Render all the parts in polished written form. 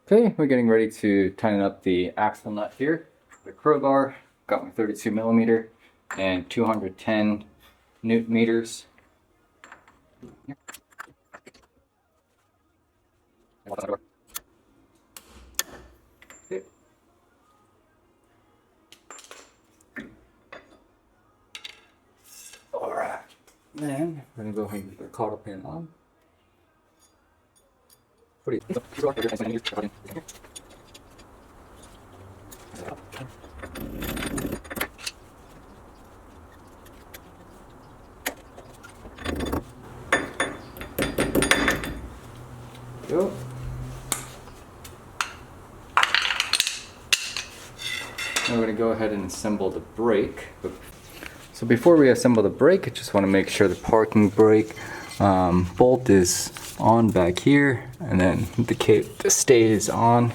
Okay, we're getting ready to tighten up the axle nut here. The crowbar, got my 32mm and 210 newton meters. Okay. Alright, then we're going to go ahead and get the cotter pin on. Go. Now we're going to go ahead and assemble the brake. So before we assemble the brake, I just want to make sure the parking brake bolt is on back here, and then the stay is on.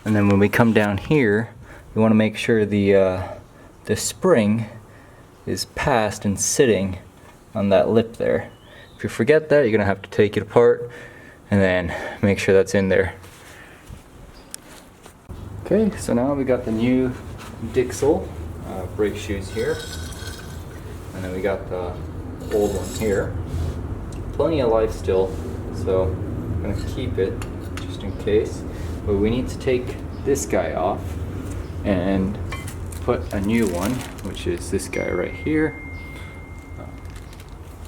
And then when we come down here, we want to make sure the spring is passed and sitting on that lip there. If you forget that, you're going to have to take it apart and then make sure that's in there. Okay, so now we got the new Dixcel brake shoes here, and then we got the old one here. Plenty of life still, so I'm going to keep it just in case. But we need to take this guy off and put a new one, which is this guy right here.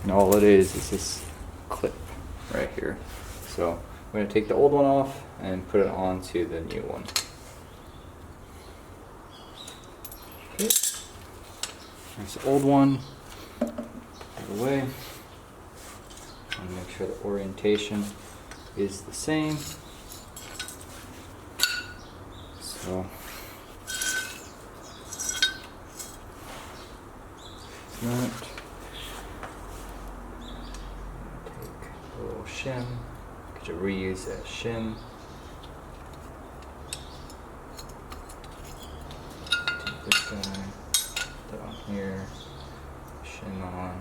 And all it is this clip right here. So we're going to take the old one off and put it onto the new one. Okay. There's the old one. Put it away. And make sure the orientation is the same. So that. Take a little shim. Could you reuse that shim? Take this guy, put that on here, shim on,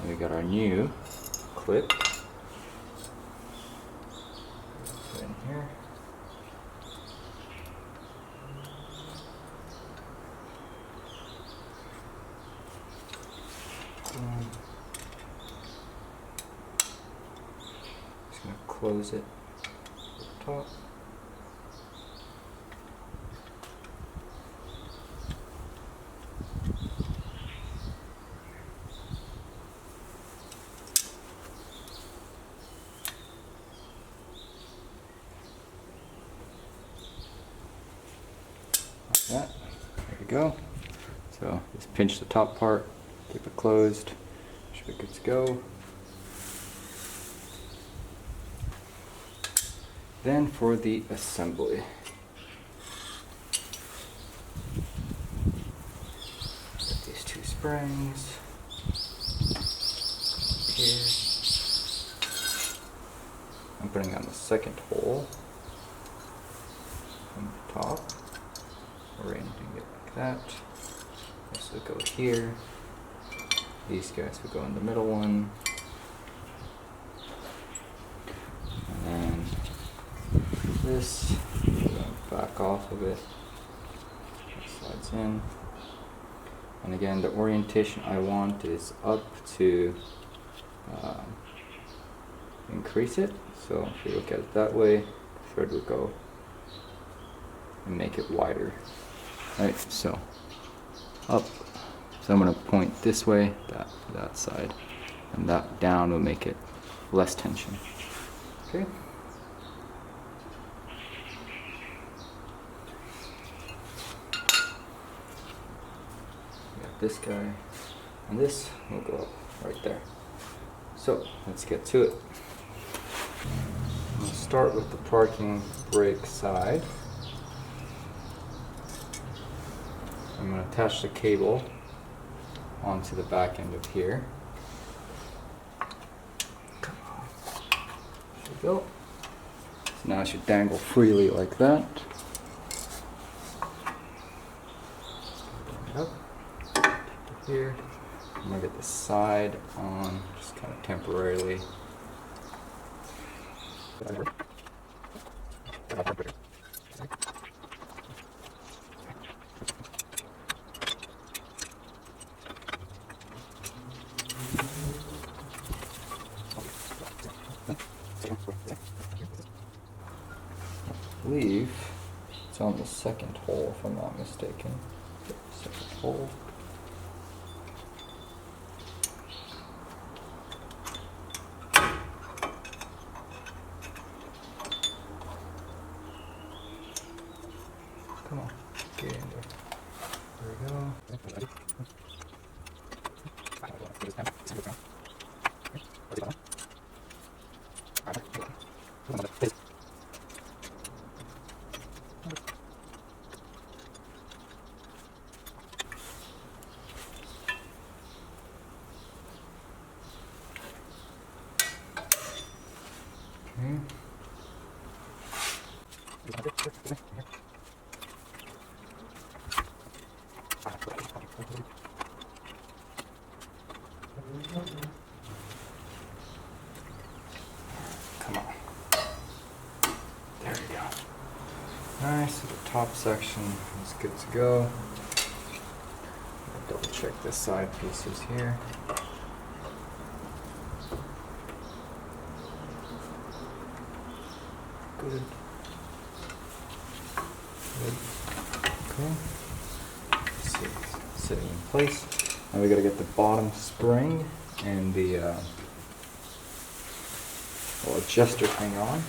and we got our new clip. Put it in here. Just going to close it at the top. Like that. There we go. So just pinch the top part, keep it closed, should be good to go. Then for the assembly. Got these two springs here. I'm putting on the second hole from the top, orienting it like that. This will go here. These guys will go in the middle one. And then this, back off of it. That slides in. And again, the orientation I want is up to increase it. So if you look at it that way, the third would go and make it wider. Right, so up. So I'm going to point this way, that side, and that down will make it less tension. Okay. We got this guy, and this will go up right there. So let's get to it. We'll start with the parking brake side. I'm going to attach the cable onto the back end of here. There we go. So now it should dangle freely like that. Bring it up. Keep it here. I'm going to get the side on, just kind of temporarily. believe it's on the second hole, if I'm not mistaken. Second hole. Come on, get in there. There we go. Come on. There we go. Alright, so the top section is good to go. Double check the side pieces here. Good. Good. Okay. Let's see, it's sitting in place. Now we gotta get the bottom spring and the little adjuster thing on.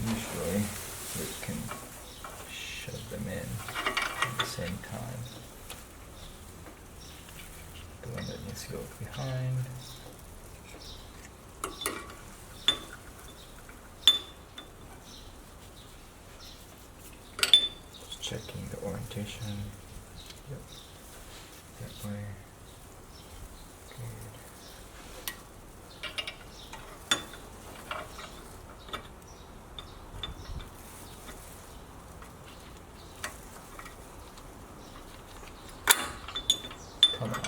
Usually we can shove them in at the same time. The one that needs to go behind. Just checking the orientation. Yep. That way. Good. Come on.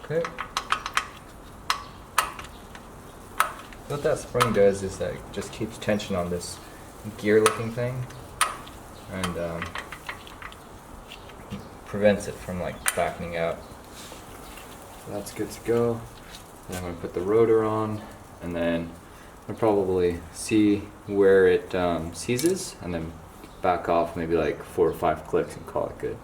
Okay. What that spring does is that it just keeps tension on this gear looking thing and prevents it from like backing out. So that's good to go. Then I'm going to put the rotor on and then I'll probably see where it seizes and then back off maybe like 4 or 5 clicks and call it good.